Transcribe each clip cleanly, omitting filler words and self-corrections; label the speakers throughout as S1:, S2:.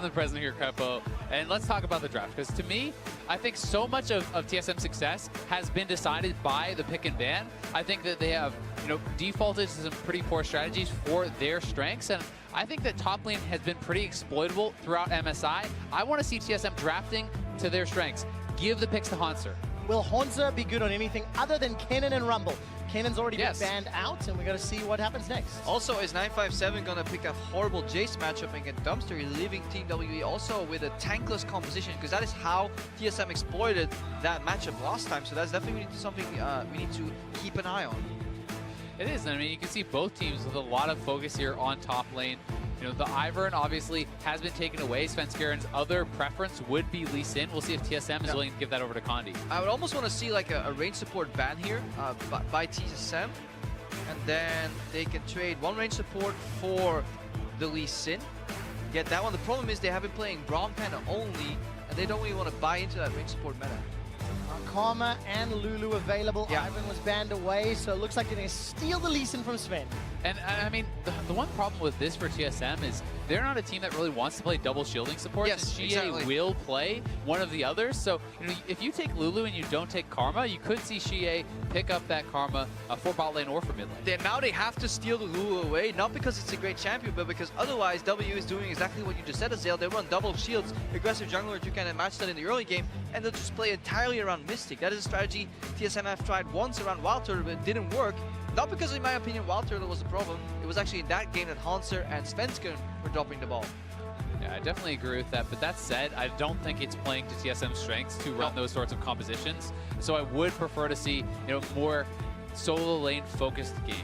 S1: the president here, Crepo, and let's talk about the draft. Because to me, I think so much of TSM's success has been decided by the pick and ban. I think that they have, defaulted to some pretty poor strategies for their strengths, and I think that top lane has been pretty exploitable throughout MSI. I want to see TSM drafting to their strengths. Give the picks to Hanser.
S2: Will Hanser be good on anything other than Kennen and Rumble? Kennen's already been banned out, and we got to see what happens next.
S3: Also, is 957 going to pick a horrible Jace matchup against Dumpster, leaving Team WE also with a tankless composition, because that is how TSM exploited that matchup last time. So that's definitely something we need to keep an eye on.
S1: It is. I mean, you can see both teams with a lot of focus here on top lane. The Ivern obviously has been taken away. Svenskaren's other preference would be Lee Sin. We'll see if TSM is willing to give that over to Condi.
S3: I would almost want to see like a range support ban here by TSM. And then they can trade one range support for the Lee Sin. Get that one. The problem is they have been playing Braum Panda only, and they don't really want to buy into that range support meta.
S2: Karma and Lulu available. Ivan was banned away, so it looks like they're going to steal the Lee Sin from Sven.
S1: And I mean, the one problem with this for TSM is they're not a team that really wants to play double shielding support.
S3: Yes,
S1: GA
S3: exactly.
S1: will play one of the others. So if you take Lulu and you don't take Karma, you could see GA pick up that Karma for bot lane or for mid lane.
S3: Now they have to steal the Lulu away, not because it's a great champion, but because otherwise W is doing exactly what you just said, Azael. They run double shields, aggressive jungler to kind of match that in the early game, and they'll just play entirely around Mystic. That is a strategy TSM have tried once around Wild Turtle, but it didn't work. Not because, in my opinion, Wild Turtle was the problem. It was actually in that game that Hanser and Svenskeren were dropping the ball.
S1: Yeah, I definitely agree with that. But that said, I don't think it's playing to TSM's strengths to run those sorts of compositions. So I would prefer to see, more solo lane focused game.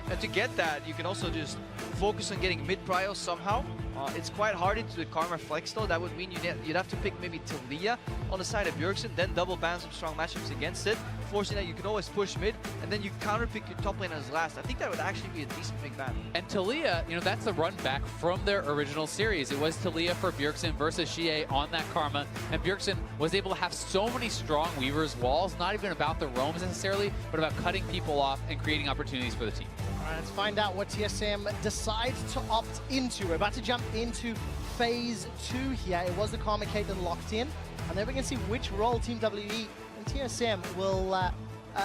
S3: And to get that, you can also just focus on getting mid-prio somehow. It's quite hard into the Karma flex though. That would mean you'd have to pick maybe Talia on the side of Bjergsen, then double ban some strong matchups against it, forcing that you can always push mid, and then you counter-pick your top lane as last. I think that would actually be a decent big ban.
S1: And Talia, that's the run back from their original series. It was Talia for Bjergsen versus Xie on that Karma, and Bjergsen was able to have so many strong Weaver's walls, not even about the roams necessarily, but about cutting people off and creating opportunities for the team.
S2: All right, let's find out what TSM decides to opt into. We're about to jump into phase 2 here. It was the Karma Kate that locked in, and then we can see which role Team WE and TSM will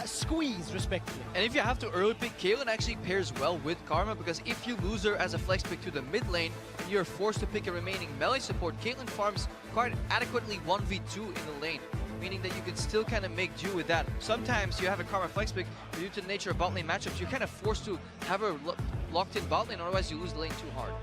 S2: squeeze respectively.
S3: And if you have to early pick, Caitlyn actually pairs well with Karma, because if you lose her as a flex pick to the mid lane and you're forced to pick a remaining melee support, Caitlyn farms quite adequately 1v2 in the lane, meaning that you can still kind of make do with that. Sometimes you have a Karma flex pick, but due to the nature of bot lane matchups, you're kind of forced to have her locked in bot lane, otherwise you lose the lane too hard.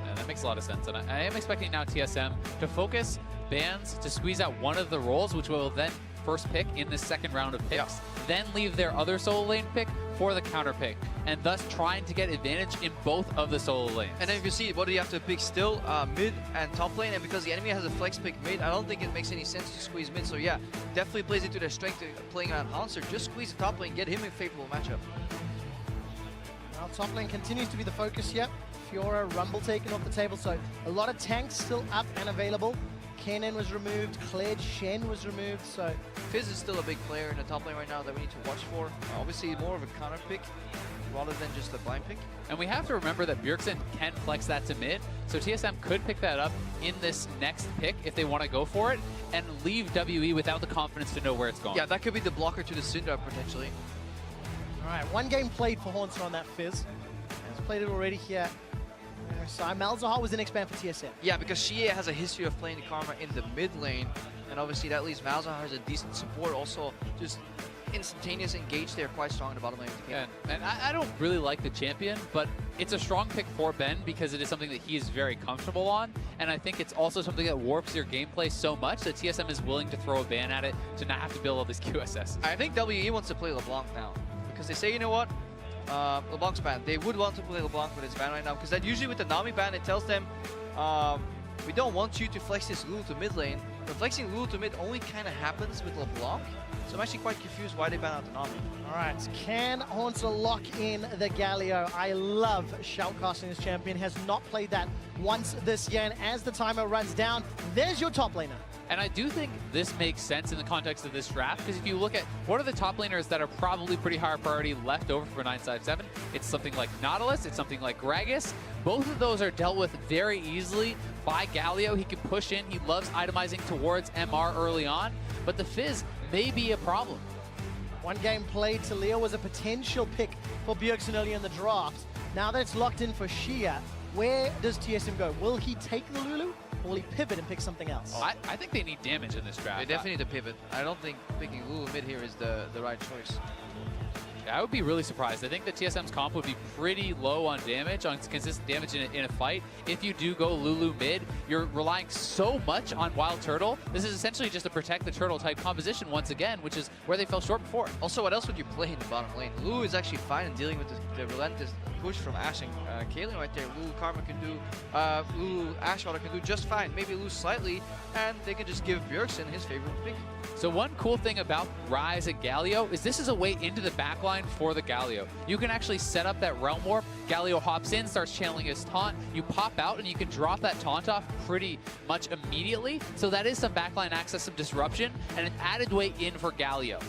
S1: Yeah, that makes a lot of sense, and I am expecting now TSM to focus bans to squeeze out one of the roles, which will then first pick in the second round of picks, then leave their other solo lane pick for the counter pick, and thus trying to get advantage in both of the solo lanes.
S3: And then you can see, what do you have to pick still? Mid and top lane, and because the enemy has a flex pick mid, I don't think it makes any sense to squeeze mid. So yeah, definitely plays into their strength playing around Hanser. Just squeeze the top lane, get him a favorable matchup.
S2: Well, top lane continues to be the focus here. Fiora, Rumble taken off the table, so a lot of tanks still up and available. Kennen was removed, Kled, Shen was removed, so...
S3: Fizz is still a big player in the top lane right now that we need to watch for. Obviously more of a counter pick rather than just a blind pick.
S1: And we have to remember that Bjergsen can flex that to mid, so TSM could pick that up in this next pick if they want to go for it, and leave WE without the confidence to know where it's going.
S3: Yeah, that could be the blocker to the Syndra potentially.
S2: Alright, one game played for Hanser on that Fizz. He's played it already here. MSI. Malzahar was the next ban for TSM.
S3: Yeah, because Xie has a history of playing the Karma in the mid lane, and obviously that leaves Malzahar as a decent support. Also, just instantaneous engage there, quite strong in the bottom lane.
S1: Yeah, and I don't really like the champion, but it's a strong pick for Ben because it is something that he is very comfortable on, and I think it's also something that warps your gameplay so much that TSM is willing to throw a ban at it to not have to build all these QSS.
S3: I think WE wants to play LeBlanc now, because they say, you know what? LeBlanc's banned. They would want to play LeBlanc with his ban right now, because that usually with the Nami ban, it tells them, we don't want you to flex this Lulu to mid lane, but flexing Lulu to mid only kind of happens with LeBlanc. So I'm actually quite confused why they ban out the Nami.
S2: Alright, can Hanser lock in the Galio? I love shoutcasting this champion, has not played that once this year, and as the timer runs down, there's your top laner.
S1: And I do think this makes sense in the context of this draft, because if you look at what are the top laners that are probably pretty high priority left over for 957, it's something like Nautilus, it's something like Gragas. Both of those are dealt with very easily by Galio. He can push in. He loves itemizing towards MR early on, but the Fizz may be a problem.
S2: One game played, Talia was a potential pick for Bjergsen early in the draft. Now that it's locked in for Shia, where does TSM go? Will he take the Lulu, or will he pivot and pick something else?
S1: I think they need damage in this draft.
S3: They definitely need to pivot. I don't think picking Lulu mid here is the right choice.
S1: I would be really surprised. I think the TSM's comp would be pretty low on damage, on consistent damage in a fight. If you do go Lulu mid, you're relying so much on Wild Turtle. This is essentially just a protect the turtle type composition once again, which is where they fell short before.
S3: Also, what else would you play in the bottom lane? Lulu is actually fine in dealing with the relentless push from Ash and Kaylin right there. Lulu Karma can do, Lulu Ashwater can do just fine. Maybe lose slightly, and they can just give Bjergsen his favorite pick.
S1: So one cool thing about Ryze and Galio is this is a way into the backline for the Galio. You can actually set up that Realm Warp. Galio hops in, starts channeling his taunt. You pop out, and you can drop that taunt off pretty much immediately. So that is some backline access, some disruption, and an added way in for Galio.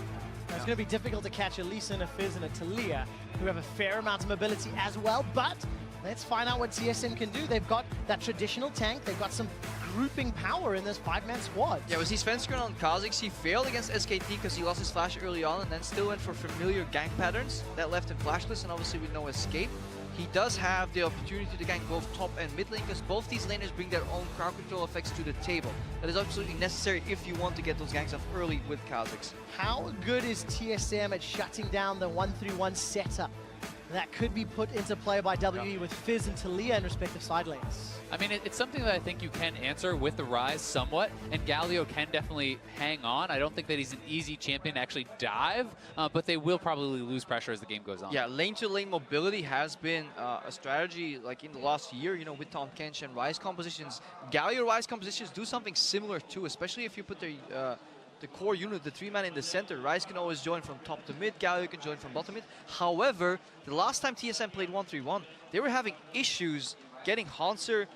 S2: It's going to be difficult to catch a Lisa and a Fizz and a Talia, who have a fair amount of mobility as well, but let's find out what TSM can do. They've got that traditional tank. They've got some grouping power in this 5-man squad.
S3: Yeah, we see Svenskeren on Kha'Zix. He failed against SKT because he lost his flash early on and then still went for familiar gank patterns that left him flashless and obviously with no escape. He does have the opportunity to gank both top and mid lane because both these laners bring their own crowd control effects to the table. That is absolutely necessary if you want to get those ganks off early with Kha'Zix.
S2: How good is TSM at shutting down the 1-3-1 setup that could be put into play by WE with Fizz and Talia in respective side lanes?
S1: I mean, it's something that I think you can answer with the Ryze somewhat, and Galio can definitely hang on. I don't think that he's an easy champion to actually dive, but they will probably lose pressure as the game goes on.
S3: Yeah, lane-to-lane mobility has been a strategy like in the last year, you know, with Tahm Kench and Ryze compositions. Galio Ryze compositions do something similar too, especially if you put the core unit, the 3-man in the center. Ryze can always join from top to mid, Galio can join from bottom mid. However, the last time TSM played 1-3-1, they were having issues getting Hanser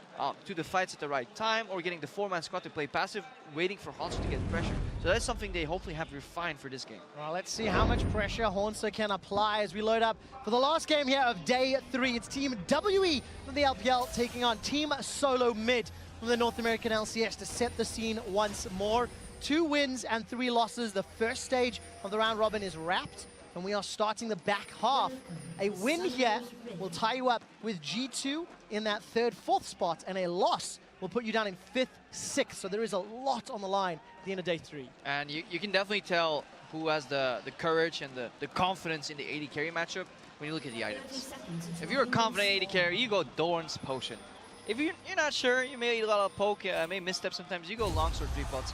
S3: to the fights at the right time or getting the 4-man squad to play passive, waiting for Hanser to get pressure. So that's something they hopefully have refined for this game.
S2: Well, let's see how much pressure Hanser can apply as we load up for the last game here of day 3. It's Team WE from the LPL taking on Team Solo Mid from the North American LCS to set the scene once more. 2 wins and 3 losses. The first stage of the round robin is wrapped, and we are starting the back half. A win here will tie you up with G2 in that 3rd, 4th spot, and a loss will put you down in 5th, 6th. So there is a lot on the line at the end of day 3.
S3: And you can definitely tell who has the courage and the confidence in the AD carry matchup when you look at the items. If you're a confident AD carry, you go Dorn's Potion. If you're not sure, you may eat a lot of poke, may misstep sometimes, you go Longsword 3 pots.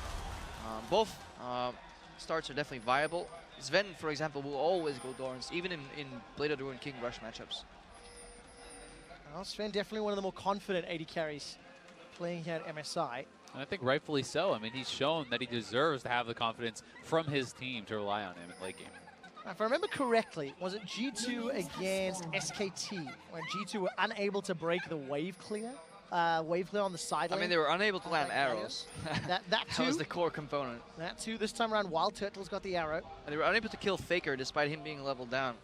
S3: Both starts are definitely viable. Sven, for example, will always go Dorns, even in Blade of the Ruined King rush matchups.
S2: Well, Sven definitely one of the more confident AD carries playing here at MSI.
S1: And I think rightfully so. I mean, he's shown that he deserves to have the confidence from his team to rely on him in late game.
S2: If I remember correctly, was it G2 against SKT when G2 were unable to break the wave clear? Wave clear on the side lane?
S3: I mean, they were unable to land arrows.
S2: That too.
S3: That was the core component.
S2: That too. This time around, Wild Turtle's got the arrow.
S3: And they were unable to kill Faker despite him being leveled down.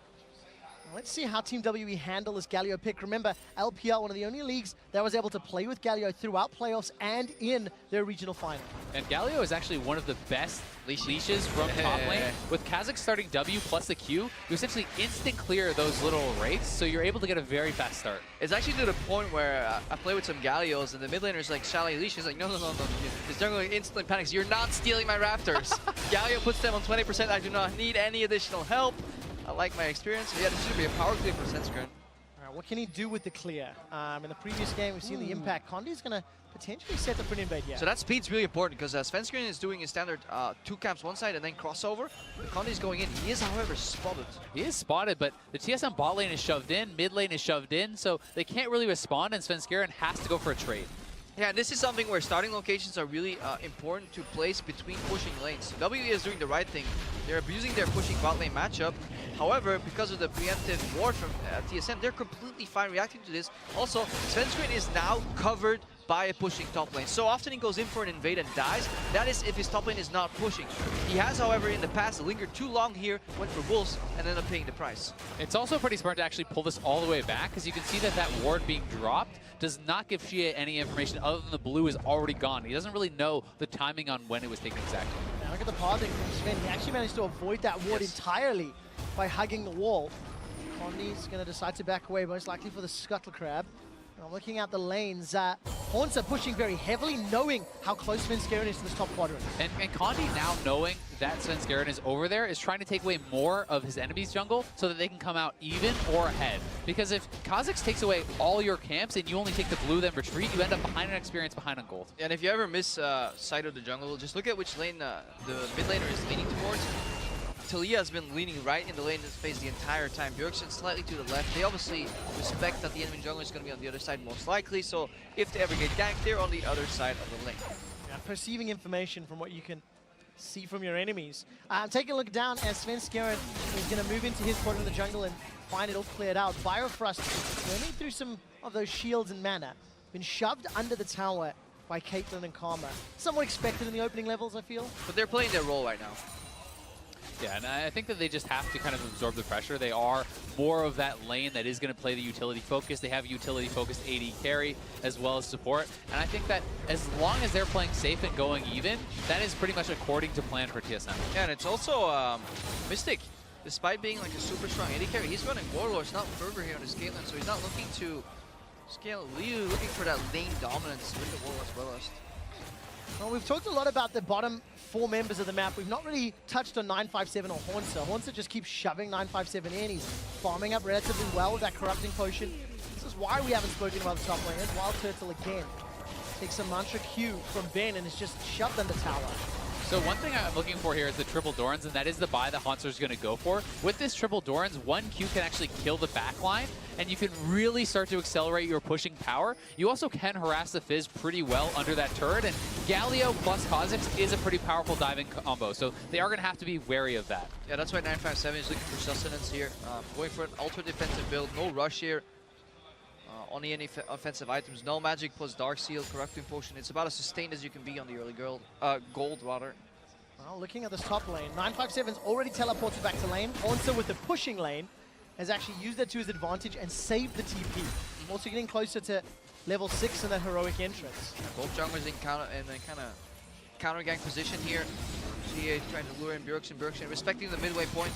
S2: Let's see how Team WE handle this Galio pick. Remember, LPL, one of the only leagues that was able to play with Galio throughout playoffs and in their regional final.
S1: And Galio is actually one of the best leashes from top lane. With Kha'Zix starting W plus the Q, you essentially instant clear those little wraiths, so you're able to get a very fast start.
S3: It's actually to the point where I play with some Galios and the mid laner's like, shall I leash? He's like, no. His jungler instantly panics, you're not stealing my Raptors. Galio puts them on 20%, I do not need any additional help. I like my experience. Yeah, this should be a power clear for Svenskeren.
S2: What can he do with the clear? In the previous game, we've seen the impact. Condi's going to potentially set the front invade here.
S3: So that speed's really important because Svenskeren is doing his standard 2 camps one side and then crossover. Condi's going in. He is, however, spotted.
S1: He is spotted, but the TSM bot lane is shoved in, mid lane is shoved in, so they can't really respond, and Svenskeren has to go for a trade.
S3: Yeah, this is something where starting locations are really important to place between pushing lanes. WE is doing the right thing. They're abusing their pushing bot lane matchup. However, because of the preemptive ward from TSM, they're completely fine reacting to this. Also, Svenskeren is now covered by a pushing top lane. So often he goes in for an invade and dies. That is if his top lane is not pushing. He has, however, in the past lingered too long here, went for Wolves, and ended up paying the price.
S1: It's also pretty smart to actually pull this all the way back, because you can see that that ward being dropped does not give Shia any information other than the blue is already gone. He doesn't really know the timing on when it was taken exactly.
S2: Now look at the pausing from Sven. He actually managed to avoid that ward entirely by hugging the wall. Condi's going to decide to back away, most likely for the Scuttle Crab. Now looking at the lanes, Haunts are pushing very heavily, knowing how close Svenskeren is to this top quadrant.
S1: And Condi, now knowing that Svenskeren is over there, is trying to take away more of his enemy's jungle so that they can come out even or ahead. Because if Kha'Zix takes away all your camps and you only take the blue, then retreat, you end up behind an experience behind on gold.
S3: And if you ever miss sight of the jungle, just look at which lane the mid laner is leaning towards. Talia has been leaning right in the lane space the entire time. Bjergsen slightly to the left. They obviously respect that the enemy jungle is going to be on the other side most likely, so if they ever get ganked, they're on the other side of the lane.
S2: Yeah, perceiving information from what you can see from your enemies. Take a look down as Svenskeren is going to move into his part of the jungle and find it all cleared out. Bifrost roaming through some of those shields and mana. Been shoved under the tower by Caitlyn and Karma. Somewhat expected in the opening levels, I feel.
S3: But they're playing their role right now.
S1: Yeah, and I think that they just have to kind of absorb the pressure. They are more of that lane that is going to play the utility focus. They have utility-focused AD carry as well as support. And I think that as long as they're playing safe and going even, that is pretty much according to plan for TSM.
S3: Yeah, and it's also Mystic. Despite being like a super strong AD carry, he's running Warlords, not Fervor here on his Caitlyn, so he's not looking to scale. Really looking for that lane dominance with the Warlords well-est.
S2: Well, we've talked a lot about the bottom 4 members of the map. We've not really touched on 957 or Haunter. Haunter just keeps shoving 957 in. He's farming up relatively well with that corrupting potion. This is why we haven't spoken about the top lane. There's Wild Turtle again. Takes a mantra Q from Ben and is just shoved under tower.
S1: So one thing I'm looking for here is the triple Dorans, and that is the buy that Haunter's going to go for. With this triple Dorans, 1 Q can actually kill the backline, and you can really start to accelerate your pushing power. You also can harass the Fizz pretty well under that turret, and Galio plus Kha'Zix is a pretty powerful diving combo, so they are going to have to be wary of that.
S3: Yeah, that's why 957 is looking for sustenance here. Going for an ultra defensive build, no rush here. Only any offensive items, no magic plus dark seal, corrupting potion. It's about as sustained as you can be on the early gold rather.
S2: Well, looking at this top lane, 957's already teleported back to lane. Haunter with the pushing lane has actually used that to his advantage and saved the TP. Also getting closer to level 6 in that heroic entrance.
S3: Both junglers in kind of counter gank position here. GA trying to lure in Bjergsen, respecting the midway point.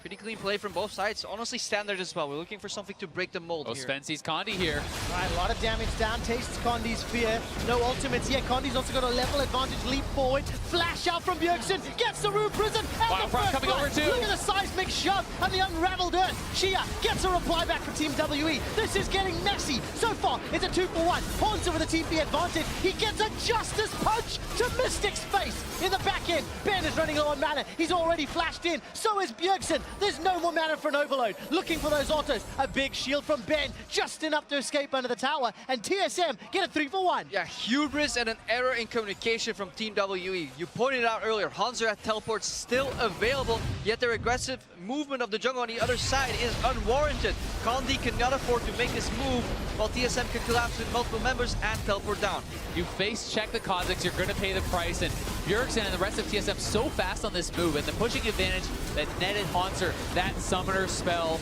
S3: Pretty clean play from both sides. Honestly, standard as well. We're looking for something to break the mold here.
S1: Sven sees Condi here.
S2: Right, a lot of damage down. Tastes Condi's fear. No ultimates yet. Condi's also got a level advantage. Leap forward. Flash out from Bjergsen. Gets the Rune Prison. And the first
S1: coming over too.
S2: Look at the seismic shove and the unraveled earth. Shia gets a reply back for Team WE. This is getting messy. So far, it's a 2-for-1. Haunter with a TP advantage. He gets a Justice Punch to Mystic's face in the back end. Ben is running low on mana. He's already flashed in. So is Bjergsen. There's no more mana for an overload. Looking for those autos. A big shield from Ben. Just enough to escape under the tower. And TSM get a 3-for-1.
S3: Yeah, hubris and an error in communication from Team WE. You pointed out earlier, Hanzo at teleports still available, yet their aggressive movement of the jungle on the other side is unwarranted. Condi cannot afford to make this move, while TSM can collapse with multiple members and teleport down.
S1: You face check the Kha'Zix, you're going to pay the price, and Bjergsen and the rest of TSM so fast on this move, and the pushing advantage that netted Haunter, that summoner spell,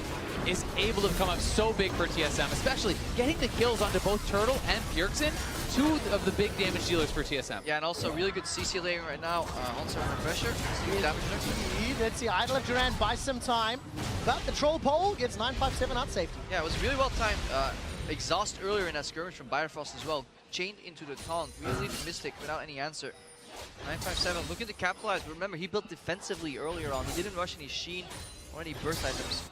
S1: is able to come up so big for TSM, especially getting the kills onto both Turtle and Bjergsen, 2 of the big damage dealers for TSM.
S3: Yeah, and also really good CC layering right now. Haunter under pressure. Damage
S2: Let's see, Idol of Duran buys some time, but the Troll Pole gets 957 out safety.
S3: Yeah, it was really well timed. Exhaust earlier in that skirmish from Bifrost as well. Chained into the taunt, really Mystic without any answer. 957 looking to capitalize, but remember he built defensively earlier on. He didn't rush any Sheen or any burst items.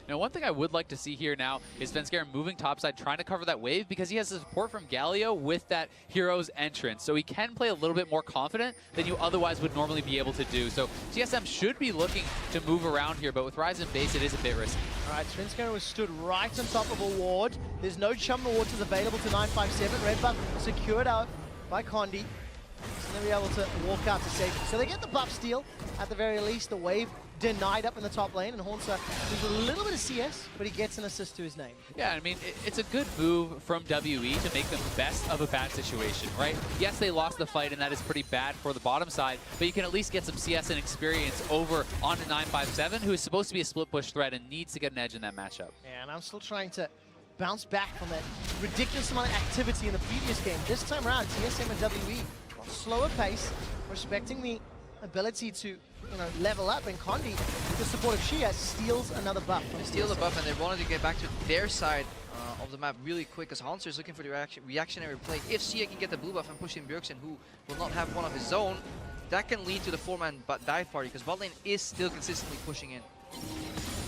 S1: Now, one thing I would like to see here now is Svenskeren moving topside, trying to cover that wave, because he has the support from Galio with that hero's entrance. So he can play a little bit more confident than you otherwise would normally be able to do. So TSM should be looking to move around here, but with Rise and Base, it is a bit risky. All
S2: right, Svenskeren was stood right on top of a ward. There's no Chum Waters available to 957. Red buff secured out by Condi. So they'll be able to walk out to safety. So they get the buff steal at the very least. The wave denied up in the top lane, and Hornsa loses a little bit of CS, but he gets an assist to his name.
S1: Yeah, I mean, it's a good move from WE to make them best of a bad situation, right? Yes, they lost the fight, and that is pretty bad for the bottom side, but you can at least get some CS and experience over onto 957, who is supposed to be a split push threat and needs to get an edge in that matchup.
S2: Yeah, and I'm still trying to bounce back from that ridiculous amount of activity in the previous game. This time around, TSM and WE, a slower pace, respecting the ability to level up, and Condi, with the support of Shia, steals another buff.
S3: They steal the buff, and they wanted to get back to their side of the map really quick, as Hanser is looking for the reactionary play. If Shia can get the blue buff and push in Bjergsen, who will not have one of his own, that can lead to the 4-man dive party, because bot lane is still consistently pushing in.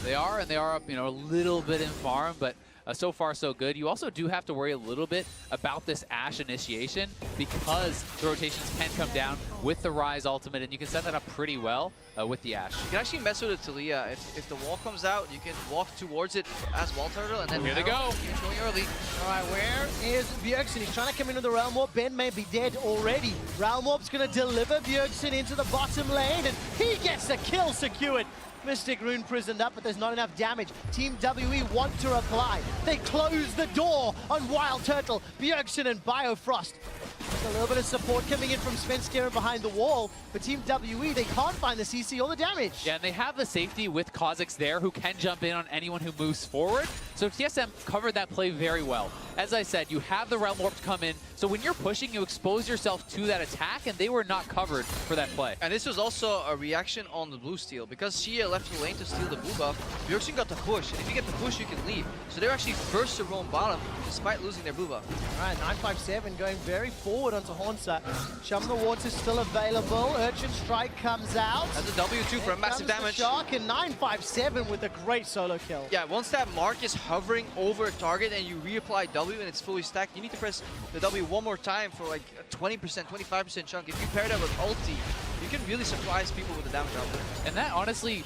S1: They are, and they are up, a little bit in farm, but so far so good. You also do have to worry a little bit about this Ashe initiation, because the rotations can come down with the Rise ultimate, and you can set that up pretty well with the Ashe.
S3: You can actually mess with it, Talia. If the wall comes out, you can walk towards it as Wall Turtle, and then
S1: here they go.
S3: You're showing early.
S2: All right, where is Bjergsen? He's trying to come into the Realm Warp. Ben may be dead already. Realm Warp's going to deliver Bjergsen into the bottom lane, and he gets the kill secured. Mystic Rune prisoned up, but there's not enough damage. Team WE want to reply. They close the door on Wild Turtle, Bjergsen, and Biofrost. There's a little bit of support coming in from Svenskeren behind the wall, but Team WE, they can't find the CC or the damage.
S1: Yeah, and they have the safety with Kha'Zix there, who can jump in on anyone who moves forward. So TSM covered that play very well. As I said, you have the Realm Warp to come in, so when you're pushing, you expose yourself to that attack, and they were not covered for that play.
S3: And this was also a reaction on the blue steal, because Shia left the lane to steal the blue buff. Bjergsen got the push, and if you get the push, you can leave. So they're actually first to roam bottom, despite losing their blue buff.
S2: All right, 957 going very forward onto Hornsa. Chum the Water's still available. Urchin Strike comes out.
S3: That's a W2 for a massive damage.
S2: Shark, and 957 with a great solo kill.
S3: Yeah, once that mark is hovering over a target and you reapply W and it's fully stacked, you need to press the W one more time for like a 20%, 25% chunk. If you pair that with ulti, you can really surprise people with the damage output.
S1: And that honestly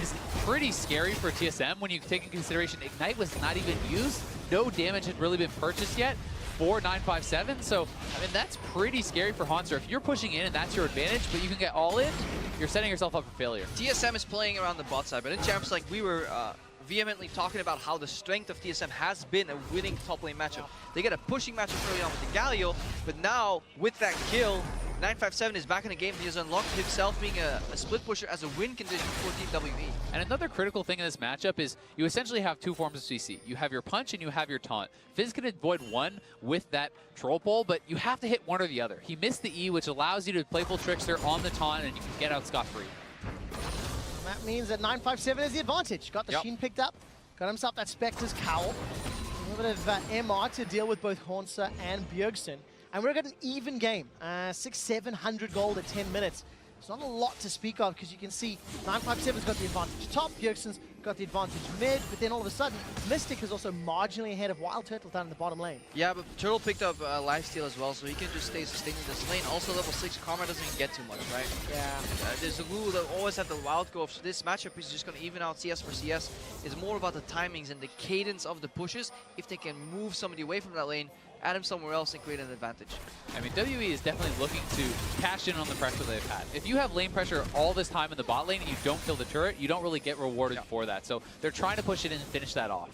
S1: is pretty scary for TSM when you take into consideration Ignite was not even used. No damage had really been purchased yet for 957. So, I mean, that's pretty scary for Hanser. If you're pushing in and that's your advantage, but you can get all in, you're setting yourself up for failure.
S3: TSM is playing around the bot side, but in champs, like we were vehemently talking about how the strength of TSM has been a winning top lane matchup. They get a pushing matchup early on with the Galio, but now with that kill, 957 is back in the game. He has unlocked himself being a split pusher as a win condition for Team WE.
S1: And another critical thing in this matchup is you essentially have two forms of CC. You have your punch and you have your taunt. Fizz can avoid one with that troll pole, but you have to hit one or the other. He missed the E, which allows you to playful trickster on the taunt, and you can get out scot-free.
S2: That means that 957 is the advantage. Got the Sheen picked up, got himself that Spectre's Cowl. A little bit of MR to deal with both Hornsa and Bjergsen. And we're at an even game, 600-700 gold at 10 minutes. It's not a lot to speak of, because you can see 957's got the advantage top, Bjergsen's got the advantage mid, but then all of a sudden, Mystic is also marginally ahead of Wild Turtle down in the bottom lane.
S3: Yeah, but Turtle picked up lifesteal as well, so he can just stay sustained in this lane. Also, level 6, Karma doesn't even get too much, right?
S2: Yeah.
S3: There's a rule that always have the wild go, so this matchup is just going to even out CS for CS. It's more about the timings and the cadence of the pushes. If they can move somebody away from that lane, add him somewhere else and create an advantage.
S1: I mean, WE is definitely looking to cash in on the pressure they've had. If you have lane pressure all this time in the bot lane and you don't kill the turret, you don't really get rewarded for that. So they're trying to push it in and finish that off.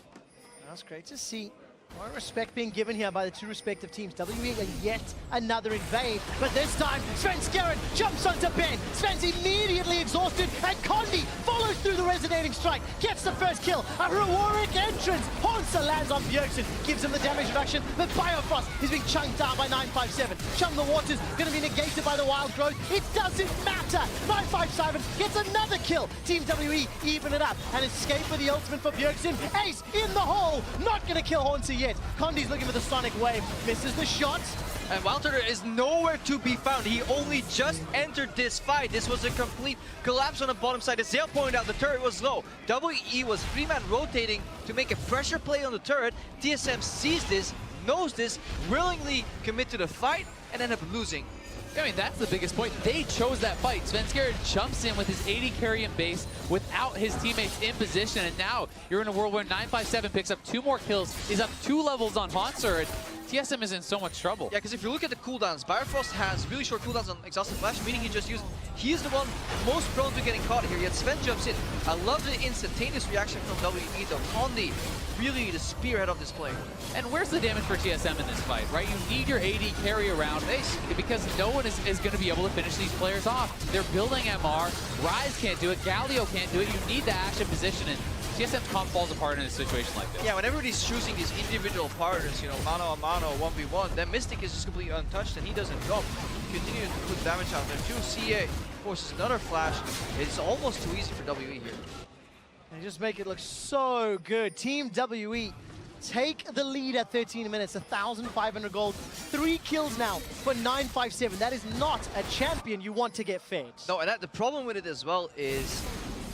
S2: That's great to see. A lot of respect being given here by the two respective teams. WE yet another invade, but this time Svenskeren jumps onto Ben. Sven's immediately exhausted, and Condi follows through the resonating strike, gets the first kill. A heroic entrance. Hornsa lands on Bjergsen, gives him the damage reduction, but Biofrost is being chunked down by 957. Chum the Water's going to be negated by the wild growth. It doesn't matter. 957 gets another kill. Team WE even it up, and escape with the ultimate for Bjergsen. Ace in the hole, not going to kill Hornsa yet. Condi's looking for the sonic wave, misses the shot.
S3: And Wild Turtle is nowhere to be found. He only just entered this fight. This was a complete collapse on the bottom side. As Zale pointed out, the turret was low. WE was 3-man rotating to make a pressure play on the turret. TSM sees this, knows this, willingly commit to the fight, and end up losing.
S1: I mean, that's the biggest point. They chose that fight. Svenskeren jumps in with his 80 carry in base without his teammates in position, and now you're in a world where 957 picks up 2 more kills, is up 2 levels on Hanser, and TSM is in so much trouble.
S3: Yeah, because if you look at the cooldowns, Bifrost has really short cooldowns on Exhausted Flash, meaning he is the one most prone to getting caught here, yet Sven jumps in. I love the instantaneous reaction from WE though, on the really the spearhead of this play.
S1: And where's the damage for TSM in this fight, right? You need your AD carry around because no one is going to be able to finish these players off. They're building MR, Ryze can't do it, Galio can't do it, you need the Ashe in position, and TSM's comp falls apart in a situation like this.
S3: Yeah, when everybody's choosing these individual partners, you know, mano a mano, 1v1, then Mystic is just completely untouched and he doesn't drop. Continue to put damage out there too. CA forces another flash. It's almost too easy for WE here.
S2: They just make it look so good. Team WE take the lead at 13 minutes, 1,500 gold, 3 kills now for 957. That is not a champion you want to get fed.
S3: No, and the problem with it as well is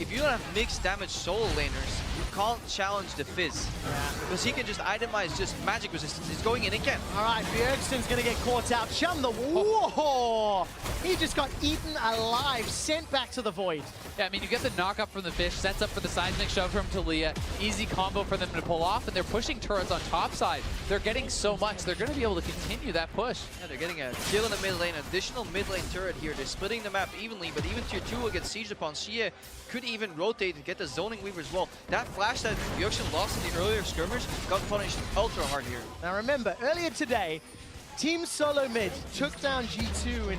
S3: if you don't have mixed damage solo laners, you can't challenge the Fizz.
S2: Yeah.
S3: Because he can just itemize just magic resistance. He's going in again.
S2: All right, Bjergsen's gonna get caught out. Chum the whoa! He just got eaten alive, sent back to the void.
S1: Yeah, I mean, you get the knock up from the fish, sets up for the seismic shove from Talia, easy combo for them to pull off, and they're pushing turrets on top side. They're getting so much, they're going to be able to continue that push.
S3: Yeah, they're getting a kill in the mid lane, additional mid lane turret here. They're splitting the map evenly, but even tier 2 will get sieged upon. Xie could even rotate to get the zoning weaver as well. That flash that Bjergsen lost in the earlier skirmish got punished ultra hard here.
S2: Now remember, earlier today, Team Solo Mid took down G2 in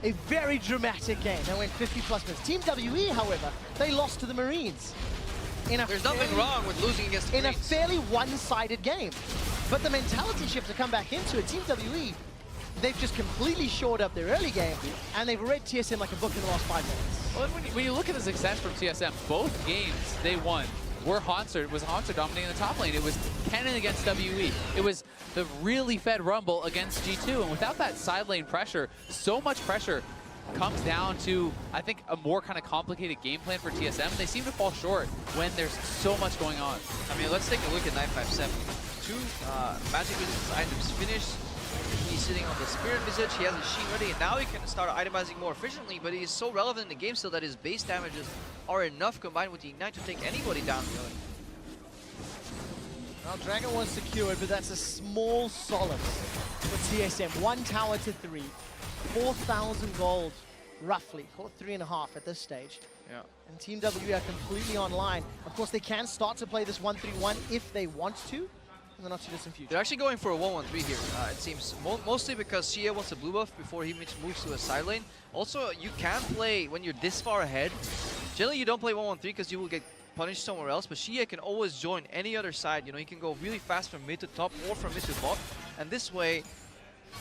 S2: a very dramatic game. They went 50+ minutes. Team WE, however, they lost to the Marines.
S3: There's nothing wrong with losing against the
S2: in a
S3: Marines.
S2: fairly one-sided game. But the mentality shift to come back into it, Team WE, they've just completely shored up their early game, and they've read TSM like a book in the last 5 minutes.
S1: Well, when you look at the success from TSM, both games they won were Hauntzer dominating the top lane. It was Kennen against WE. It was the really fed Rumble against G2, and without that side lane pressure, so much pressure comes down to, I think, a more kind of complicated game plan for TSM, and they seem to fall short when there's so much going on.
S3: I mean, let's take a look at 957. 2 magic resistance items finished. He's sitting on the Spirit Visage, he has a Sheen ready, and now he can start itemizing more efficiently, but he's so relevant in the game still that his base damages are enough combined with the Ignite to take anybody down really.
S2: Well, Dragon was secured, but that's a small solace for TSM. 1 tower to 3, 4,000 gold, roughly, or 3.5 at this stage.
S3: Yeah.
S2: And Team W are completely online. Of course, they can start to play this 1-3-1 if they want to, in the not too distant future.
S3: They're actually going for a 1-1-3 here, it seems. Mostly because Xie wants a blue buff before he moves to a side lane. Also, you can play when you're this far ahead. Generally, you don't play 1-1-3 because you will get punished somewhere else, but Xie can always join any other side. You know, he can go really fast from mid to top or from mid to bot. And this way,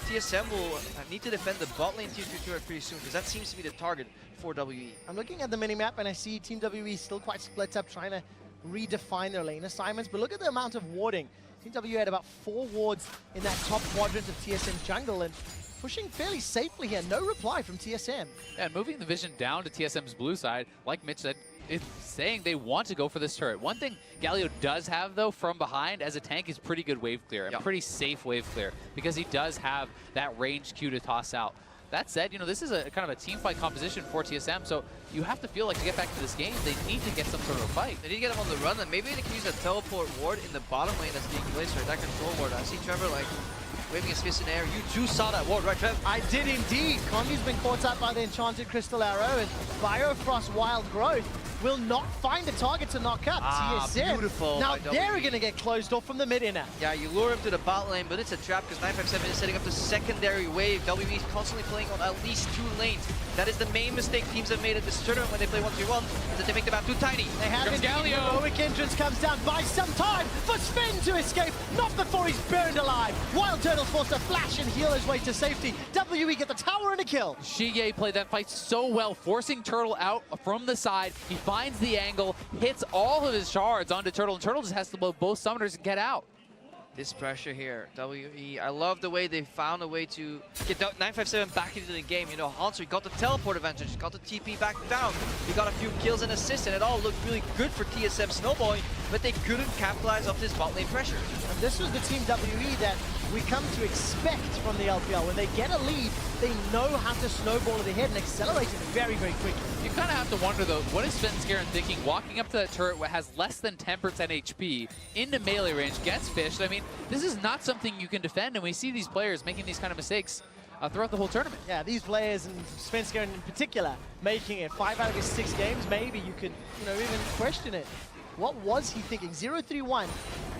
S3: TSM will need to defend the bot lane tier 2 turret pretty soon, because that seems to be the target for WE.
S2: I'm looking at the minimap and I see Team WE still quite split up, trying to redefine their lane assignments, but look at the amount of warding. Team WE had about 4 wards in that top quadrant of TSM's jungle, and pushing fairly safely here. No reply from TSM.
S1: Yeah, and moving the vision down to TSM's blue side, like Mitch said, it's saying they want to go for this turret. One thing Galio does have, though, from behind as a tank is pretty good wave clear, and pretty safe wave clear, because he does have that range Q to toss out. That said, you know, this is a kind of a team fight composition for TSM, so you have to feel like to get back to this game, they need to get some sort of a fight.
S3: They need to get him on the run, and maybe they can use that teleport ward in the bottom lane that's being placed, right? That control ward. I see Trevor, like, waving his fist in the air. You too saw that ward, right, Trev?
S2: I did indeed. Congi's been caught up by the Enchanted Crystal Arrow, and Biofrost Wild Growth will not find a target to knock up. TSM.
S3: Beautiful.
S2: Now they're going to get closed off from the mid inner.
S3: Yeah, you lure him to the bot lane, but it's a trap because 957 is setting up the secondary wave. WE is constantly playing on at least 2 lanes. That is the main mistake teams have made at this tournament when they play 1-3-1, is that they make the map too tiny.
S2: They have indeed. Heroic entrance comes down by some time for Sven to escape. Not before he's burned alive. Wild Turtle's forced to flash and heal his way to safety. WE get the tower and a kill.
S1: Shige played that fight so well, forcing Turtle out from the side. He finds the angle, hits all of his shards onto Turtle, and Turtle just has to blow both summoners and get out.
S3: This pressure here, WE, I love the way they found a way to get 957 back into the game. You know, Hauntzer got the teleport advantage, got the TP back down. He got a few kills and assists, and it all looked really good for TSM snowballing, but they couldn't capitalize off this bot lane pressure.
S2: And this was the Team WE that we come to expect from the LPL. When they get a lead, they know how to snowball it ahead and accelerate it very, very quickly.
S1: You kind of have to wonder, though, what is Svenskeren thinking? Walking up to that turret that has less than 10% HP into melee range, gets fished. I mean, this is not something you can defend, and we see these players making these kind of mistakes throughout the whole tournament.
S2: Yeah, these players, and Svenskeren in particular, making it 5 out of his 6 games, maybe you could, even question it. What was he thinking? 0-3-1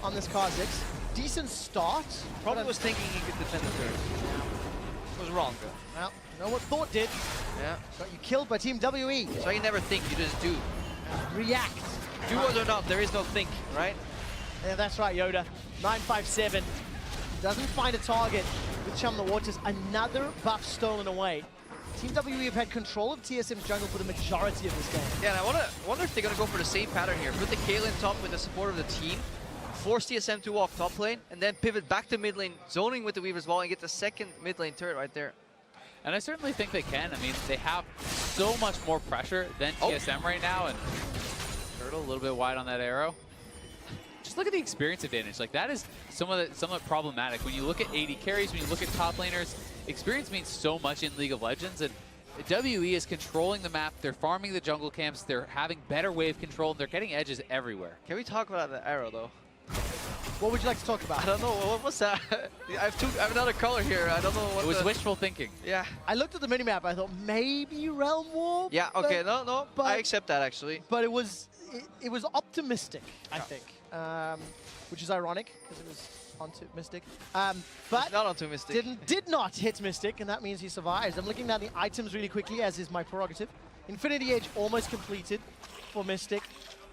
S2: on this Kha'Zix. Decent start.
S3: Probably was thinking he could defend the turret. Was wrong, though.
S2: Well, you know what Thought did?
S3: Yeah.
S2: Got you killed by Team WE.
S3: So you never think, you just do.
S2: React.
S3: Do or not, there is no think, right?
S2: Yeah, that's right, Yoda. 957 doesn't find a target with Chum the Waters. Another buff stolen away. Team WE have had control of TSM jungle for the majority of this game.
S3: Yeah, and I wonder if they're going to go for the same pattern here. Put the Kaelin top with the support of the team, force TSM to walk top lane, and then pivot back to mid lane, zoning with the Weaver's Wall, and get the second mid lane turret right there.
S1: And I certainly think they can. I mean, they have so much more pressure than TSM right now, and Turtle a little bit wide on that arrow. Just look at the experience advantage. Like, that is somewhat problematic. When you look at AD carries, when you look at top laners, experience means so much in League of Legends, and WE is controlling the map, they're farming the jungle camps, they're having better wave control, and they're getting edges everywhere.
S3: Can we talk about the arrow, though?
S2: What would you like to talk about?
S3: I don't know, what was that? I have another color here, I don't know what
S1: It was wishful thinking.
S3: Yeah.
S2: I looked at the minimap, I thought maybe Realm Warp?
S3: Yeah, okay, no,
S2: but,
S3: I accept that, actually.
S2: But it was optimistic, I think. Which is ironic, because it was onto Mystic. But
S3: not onto Mystic.
S2: Did not hit Mystic, and that means he survives. I'm looking down the items really quickly, as is my prerogative. Infinity Edge almost completed for Mystic.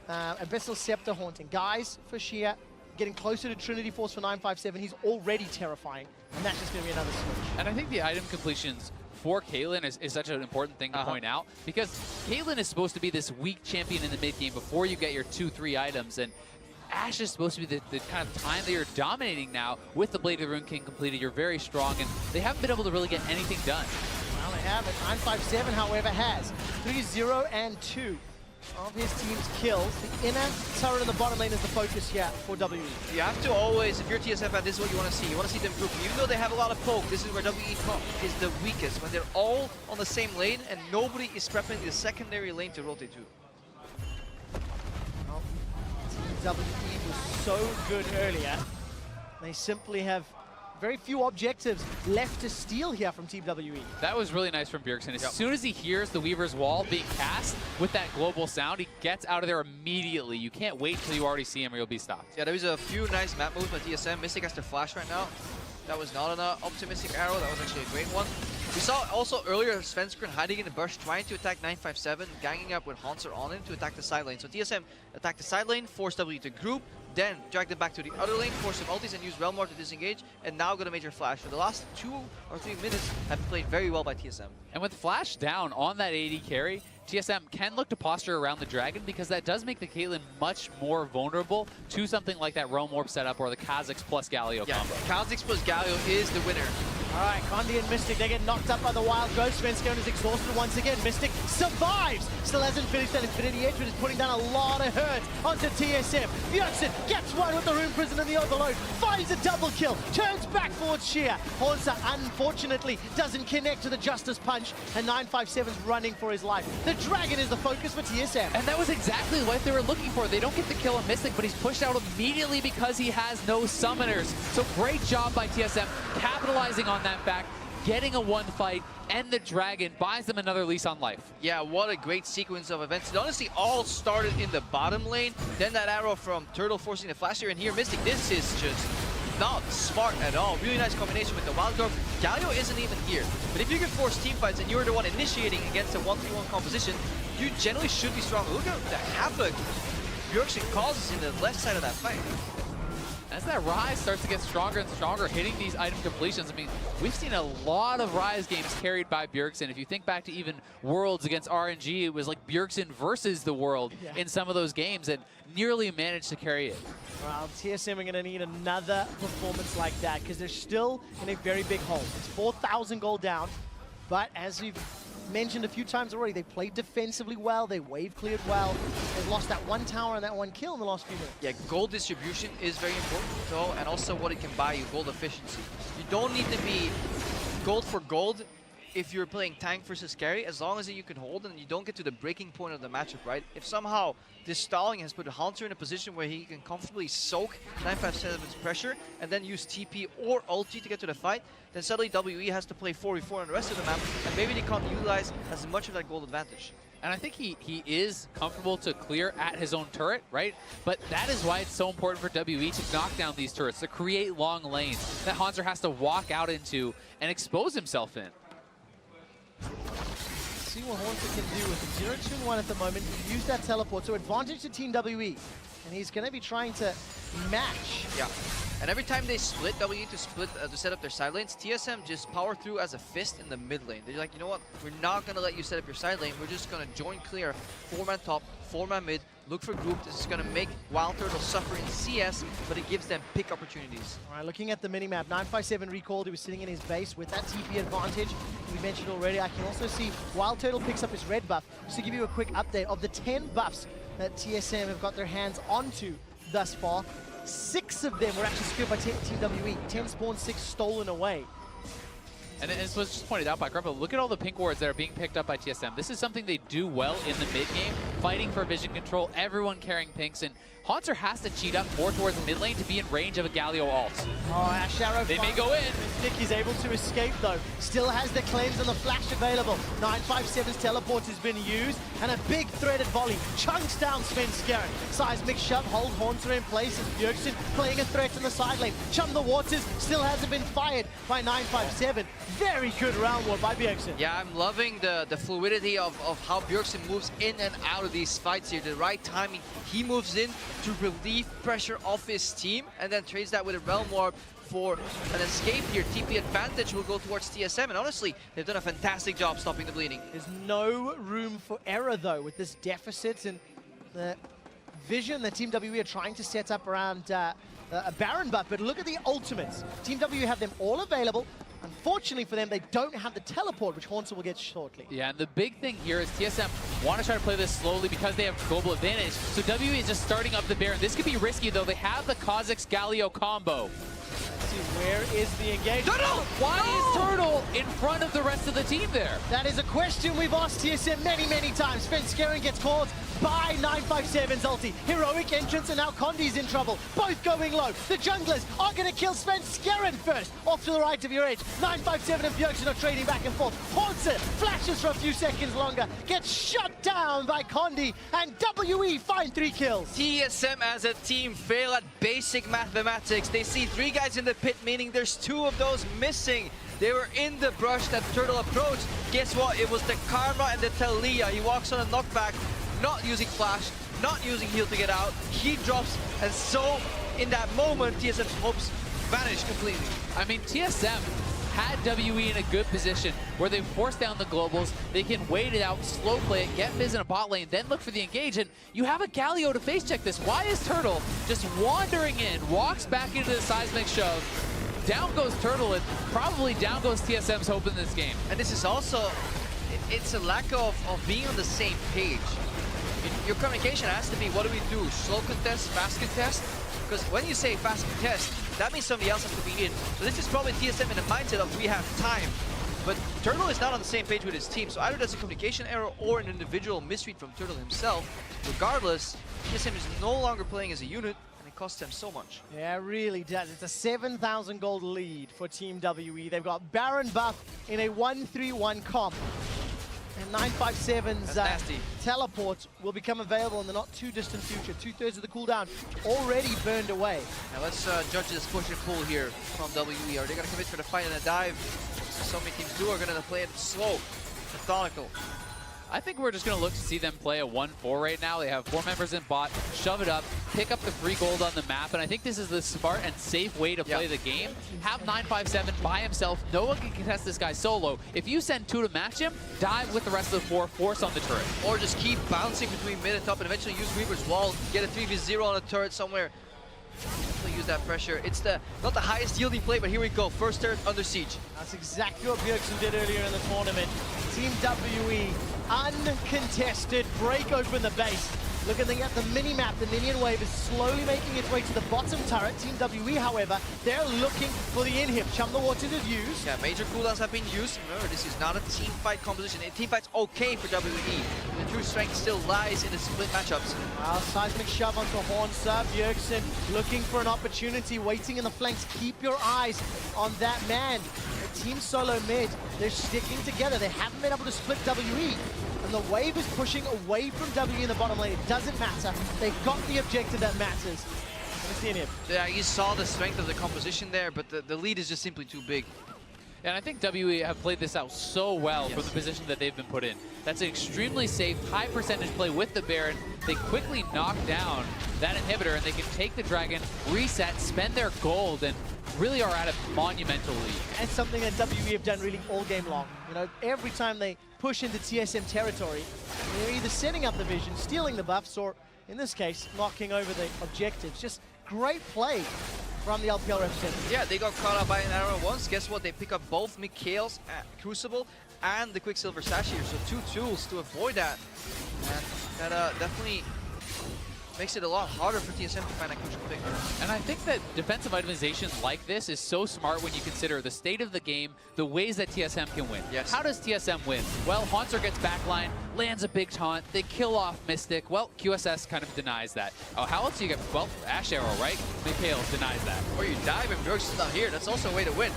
S2: Abyssal Scepter Haunting. Guys, for Shia, getting closer to Trinity Force for 957. He's already terrifying, and that's just going to be another switch.
S1: And I think the item completions for Kaelin is such an important thing to point out, because Kaelin is supposed to be this weak champion in the mid game before you get your 2-3 items, and Ashe is supposed to be the kind of time that you're dominating now. With the Blade of the Rune King completed, you're very strong, and they haven't been able to really get anything done.
S2: Well, they haven't. 957, however, has 3-0 and 2 of his team's kills. The inner turret in the bottom lane is the focus here for WE.
S3: You have to always, if you're TSM fan, this is what you want to see. You want to see them grouping. Even though they have a lot of poke, this is where WE is the weakest, when they're all on the same lane and nobody is prepping the secondary lane to rotate to.
S2: Well, Team WE was so good earlier. They simply have very few objectives left to steal here from Team WE.
S1: That was really nice from Bjergsen. As soon as he hears the Weaver's Wall being cast with that global sound, he gets out of there immediately. You can't wait till you already see him or you'll be stopped.
S3: Yeah, there was a few nice map moves by TSM. Mystic has to flash right now. That was not an optimistic arrow. That was actually a great one. We saw also earlier Svenskeren hiding in the bush, trying to attack 957, ganging up with Hanser on him to attack the side lane. So TSM attacked the side lane, forced W to group, then dragged them back to the other lane, forced some ultis and used Realm Warp to disengage, and now got a major flash. So the last 2 or 3 minutes have played very well by TSM.
S1: And with Flash down on that AD carry, TSM can look to posture around the Dragon, because that does make the Caitlyn much more vulnerable to something like that Realm Warp setup or the Kha'Zix plus Galio combo.
S3: Kha'Zix plus Galio is the winner.
S2: All right, Condi and Mystic, they get knocked up by the Wild Ghost. Svenskeren is exhausted once again. Mystic survives. Still hasn't finished that Infinity Edge, but is putting down a lot of hurt onto TSM. Bjergsen gets one with the Rune Prison and the Overload. Finds a double kill. Turns back towards Shia. Hanser, unfortunately, doesn't connect to the Justice Punch, and 957's running for his life. The Dragon is the focus for TSM.
S1: And that was exactly what they were looking for. They don't get the kill on Mystic, but he's pushed out immediately because he has no summoners. So great job by TSM, capitalizing on that fact, getting a 1 fight, and the Dragon buys them another lease on life.
S3: Yeah, what a great sequence of events. It honestly all started in the bottom lane, then that arrow from Turtle forcing the flash here, and here Mystic, this is just not smart at all. Really nice combination with the Wild Growth. Galio isn't even here, but if you can force team fights and you're the one initiating against a 1v1 composition, you generally should be strong. Look at the havoc Bjergsen causes in the left side of that fight.
S1: As that Rise starts to get stronger and stronger, hitting these item completions, I mean, we've seen a lot of Rise games carried by Bjergsen. If you think back to even Worlds against RNG, it was like Bjergsen versus the world in some of those games, and nearly managed to carry it.
S2: Well, TSM are going to need another performance like that, because they're still in a very big hole. It's 4,000 gold down, but as we've mentioned a few times already, they played defensively well, they wave cleared well, they've lost that one tower and that one kill in the last few minutes.
S3: Yeah, gold distribution is very important though, and also what it can buy you, gold efficiency. You don't need to be gold for gold if you're playing tank versus carry, as long as you can hold and you don't get to the breaking point of the matchup, right? If somehow this stalling has put Hunter in a position where he can comfortably soak 957's pressure and then use TP or ulti to get to the fight, then suddenly WE has to play 4v4 on the rest of the map, and maybe they can't utilize as much of that gold advantage.
S1: And I think he is comfortable to clear at his own turret, right? But that is why it's so important for WE to knock down these turrets, to create long lanes that Hanser has to walk out into and expose himself in.
S2: See what Haunter can do with it. 0-2-1 at the moment. He used that teleport, so advantage to Team WE. And he's going to be trying to match.
S3: Yeah. And every time they split, WE to split to set up their side lanes, TSM just power through as a fist in the mid lane. They're like, you know what? We're not going to let you set up your side lane. We're just going to join clear 4-man top, 4-man mid, look for group. This is going to make Wild Turtle suffer in CS, but it gives them pick opportunities.
S2: All right, looking at the minimap, 957 recalled. He was sitting in his base with that TP advantage. We mentioned already, I can also see Wild Turtle picks up his red buff. Just to give you a quick update, of the 10 buffs that TSM have got their hands onto thus far, 6 of them were actually secured by Team WE. 10 spawned, 6 stolen away.
S1: And as was just pointed out by Grumpo, look at all the pink wards that are being picked up by TSM. This is something they do well in the mid game, fighting for vision control, everyone carrying pinks, and Haunter has to cheat up more towards the mid lane to be in range of a Galio ult.
S2: Oh, Ash Arrow.
S1: They may go in.
S2: Nick is able to escape though. Still has the cleanse and the flash available. 957's teleport has been used, and a big threaded volley chunks down Svenskeren. Seismic shove holds Haunter in place as Bjergsen playing a threat in the side lane. Chum the Waters still hasn't been fired by 957. Very good round war by Bjergsen.
S3: Yeah, I'm loving the fluidity of how Bjergsen moves in and out of these fights here. The right timing, he moves in to relieve pressure off his team and then trades that with a Realm Warp for an escape here. TP advantage will go towards TSM, and honestly, they've done a fantastic job stopping the bleeding.
S2: There's no room for error though with this deficit and the vision that Team WE are trying to set up around a Baron buff, but look at the ultimates. Team WE have them all available. Unfortunately for them, they don't have the teleport, which Haunter will get shortly.
S1: Yeah, and the big thing here is TSM want to try to play this slowly because they have global advantage. So WE is just starting up the Baron. This could be risky, though. They have the Kha'Zix Galio combo.
S2: Let's see, where is the engagement?
S1: Turtle! Why is Turtle in front of the rest of the team there?
S2: That is a question we've asked TSM many, many times. Svenskeren gets caught by 957's ulti. Heroic entrance, and now Condi's in trouble. Both going low. The junglers are going to kill Svenskeren first. Off to the right of your edge. 957 and Bjergsen are trading back and forth. Haunter flashes for a few seconds longer. Gets shut down by Condi, and WE find 3 kills.
S3: TSM as a team fail at basic mathematics. They see 3 guys in the pit, meaning there's 2 of those missing. They were in the brush that Turtle approached. Guess what? It was the Karma and the Talia. He walks on a knockback, not using flash, not using heal to get out. He drops, and so in that moment, TSM's hopes vanish completely.
S1: I mean, TSM had WE in a good position where they force down the globals. They can wait it out, slow play it, get Fizz in a bot lane, then look for the engage. And you have a Galio to face check this. Why is Turtle just wandering in, walks back into the seismic shove? Down goes Turtle, and probably down goes TSM's hope in this game.
S3: And this is also, it's a lack of being on the same page. Your communication has to be, what do we do? Slow contest, fast contest? Because when you say fast contest, that means somebody else has to be in. So this is probably TSM in the mindset of we have time. But Turtle is not on the same page with his team, so either that's a communication error or an individual misread from Turtle himself. Regardless, TSM is no longer playing as a unit, and it costs them so much.
S2: Yeah, it really does. It's a 7,000 gold lead for Team WE. They've got Baron buff in a 1-3-1 comp. And 957's teleport will become available in the not too distant future. 2/3 of the cooldown already burned away.
S3: Now let's judge this push and pull here from WE. Are they going to commit for the fight and a dive? So many teams do are going to play it slow, methodical.
S1: I think we're just going to look to see them play a 1-4 right now. They have 4 members in bot, shove it up, pick up the free gold on the map, and I think this is the smart and safe way to play the game. Have 957 by himself. No one can contest this guy solo. If you send 2 to match him, dive with the rest of the 4, force on the turret.
S3: Or just keep bouncing between mid and top and eventually use Reaper's Wall, get a 3v0 on a turret somewhere. use that pressure. It's not the highest yielding play, but here we go. First turret under siege.
S2: That's exactly what Bjergsen did earlier in the tournament. Team WE, uncontested, break open the base. Looking at the mini-map, the minion wave is slowly making its way to the bottom turret. Team WE, however, they're looking for the inhib. Chum the waters is used.
S3: Yeah, major cooldowns have been used. Remember, this is not a team fight composition. A team fight's okay for WE. The true strength still lies in the split matchups.
S2: Seismic shove onto Hornser. Bjergsen looking for an opportunity, waiting in the flanks. Keep your eyes on that man. The team solo mid, they're sticking together. They haven't been able to split WE. And the wave is pushing away from WE in the bottom lane. It doesn't matter. They've got the objective that matters. Let's see him.
S3: Yeah, you saw the strength of the composition there, but the lead is just simply too big.
S1: And I think WE have played this out so well from the position that they've been put in. That's an extremely safe, high percentage play with the Baron. They quickly knock down that inhibitor, and they can take the Dragon, reset, spend their gold, and really are at a monumental lead.
S2: And something that WE have done really all game long. You know, every time they push into TSM territory, they're either setting up the vision, stealing the buffs, or in this case, knocking over the objectives. Just great play from the LPL representative.
S3: Yeah, they got caught out by an arrow once. Guess what? They pick up both Mikhail's Crucible and the Quicksilver Sash here. So 2 tools to avoid that. And that definitely makes it a lot harder for TSM to find a crucial pick.
S1: And I think that defensive itemization like this is so smart when you consider the state of the game, the ways that TSM can win.
S3: Yes.
S1: How does TSM win? Well, Haunter gets backline, lands a big taunt, they kill off Mystic. Well, QSS kind of denies that. Oh, how else do you get? Well, Ash Arrow, right? Mikhail denies that.
S3: Or you dive if Bjergsen's not here. That's also a way to win.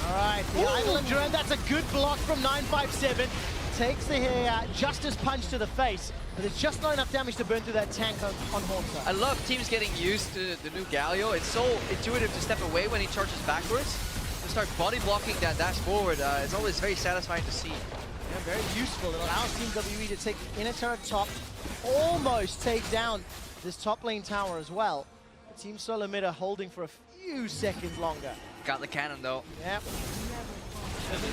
S2: All right, the Idol of Duran, that's a good block from 957. Takes the Justice Punch to the face, but there's just not enough damage to burn through that tank on Haunter.
S3: I love teams getting used to the new Galio. It's so intuitive to step away when he charges backwards. To start body blocking that dash forward, it's always very satisfying to see.
S2: Yeah, very useful. It allows Team WE to take inner turret top, almost take down this top lane tower as well. Team Solo mid are holding for a few seconds longer.
S3: Got the cannon though.
S2: Yep.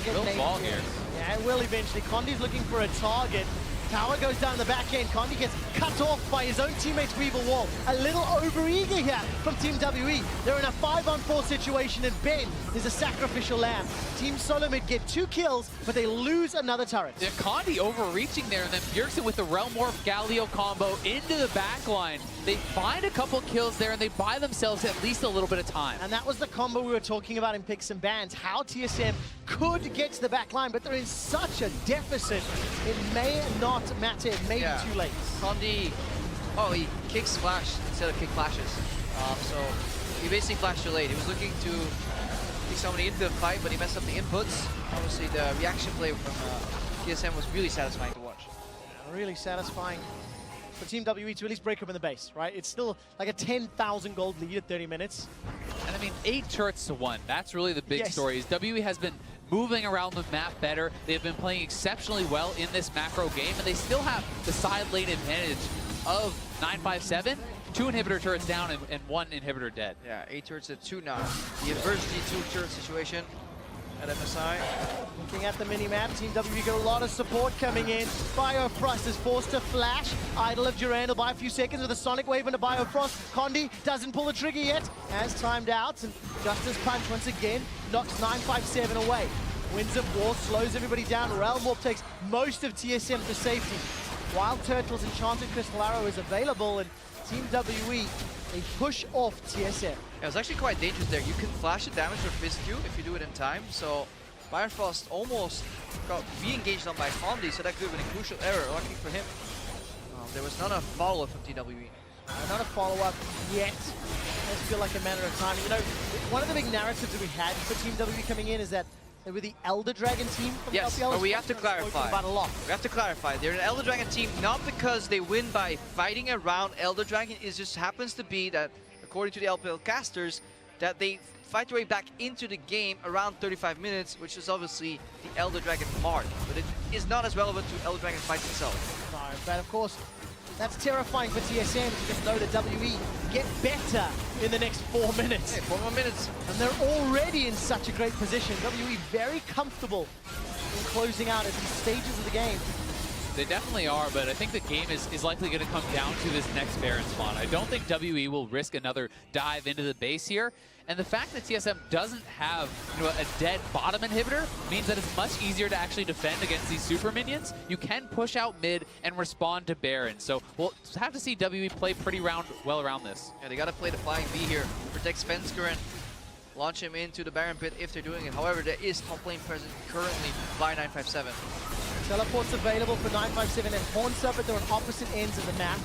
S1: Will fall here.
S2: Yeah, it will eventually. Condi's looking for a target. Tower goes down the back end. Condi gets cut off by his own teammate's Weevil Wall. A little overeager here from Team WE. They're in a 5-on-4 situation, and Ben is a sacrificial lamb. Team Solo mid get 2 kills, but they lose another turret.
S1: Yeah, Condi overreaching there, and then Bjergsen with the Realm Morph Galio combo into the backline. They find a couple kills there, and they buy themselves at least a little bit of time.
S2: And that was the combo we were talking about in Picks and Bans, how TSM could get to the back line, but they're in such a deficit. It may not matter, it may be too late.
S3: Condi, he kicks flash instead of kick flashes. So he basically flashed too late. He was looking to kick somebody into the fight, but he messed up the inputs. Obviously the reaction play from TSM was really satisfying to watch.
S2: Yeah, really satisfying for Team WE to at least break open the base, right? It's still like a 10,000 gold lead at 30 minutes.
S1: And I mean, 8 turrets to 1. That's really the big story. Is WE has been moving around the map better. They've been playing exceptionally well in this macro game, and they still have the side lane advantage of 957. 2 inhibitor turrets down and 1 inhibitor dead.
S3: Yeah, 8 turrets at 2 now. The inverse G2 turret situation at MSI.
S2: Looking at the mini-map, Team WE got a lot of support coming in. Biofrost is forced to flash. Idol of Duran will buy a few seconds with a Sonic Wave and a Biofrost. Condi doesn't pull the trigger yet, has timed out, and Justice Punch once again knocks 957 away. Winds of War slows everybody down. Realm Warp takes most of TSM to safety. Wild Turtle's Enchanted Crystal Arrow is available, and Team WE, they push off TSM.
S3: Yeah, it was actually quite dangerous there. You can flash the damage or Fist Q if you do it in time. So Bifrost almost got re-engaged on by Condi, so that could have been a crucial error. Lucky for him. There was not a follow-up from TWE.
S2: Not a follow-up yet. It does feel like a matter of time. You know, one of the big narratives that we had for Team WE coming in is that they were the Elder Dragon team from
S3: yes,
S2: LPL.
S3: but we have to clarify.
S2: About a lot.
S3: We have to clarify. They're an Elder Dragon team not because they win by fighting around Elder Dragon. It just happens to be that, according to the LPL casters, that they fight their way back into the game around 35 minutes, which is obviously the Elder Dragon mark. But it is not as relevant to Elder Dragon fights itself.
S2: No, but of course, that's terrifying for TSM to just know that WE get better in the next 4 minutes.
S3: Hey, 4 more minutes.
S2: And they're already in such a great position. WE very comfortable in closing out at these stages of the game.
S1: They definitely are, but I think the game is likely going to come down to this next Baron spawn. I don't think WE will risk another dive into the base here. And the fact that TSM doesn't have a dead bottom inhibitor means that it's much easier to actually defend against these super minions. You can push out mid and respond to Baron. So we'll have to see WE play pretty well around this.
S3: Yeah, they got to play the flying V here. Protect Svenskeren. Launch him into the Baron pit if they're doing it. However, there is top lane present currently by 957.
S2: Teleports available for 957 and Hornsa, but they're on opposite ends of the map.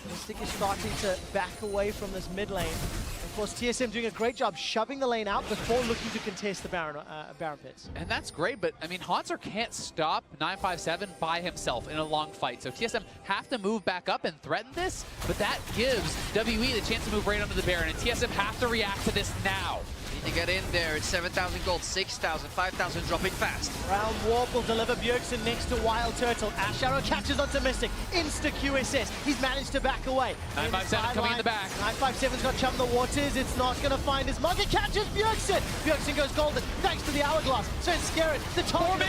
S2: Mystic is starting to back away from this mid lane. Of course, TSM doing a great job shoving the lane out before looking to contest the Baron pits.
S1: And that's great, but I mean, Hanser can't stop 957 by himself in a long fight. So TSM have to move back up and threaten this, but that gives WE the chance to move right onto the Baron, and TSM have to react to this now.
S3: Need to get in there. It's 7,000 gold, 6,000, 5,000, dropping fast.
S2: Round Warp will deliver Bjergsen next to Wild Turtle. Ash Arrow catches onto Mystic. Insta QSS. He's managed to back away.
S1: 957 coming in the back.
S2: 957's got Chum the Waters. It's not going to find his mark. It catches Bjergsen. Bjergsen goes golden thanks to the Hourglass. Svenskeren, the target.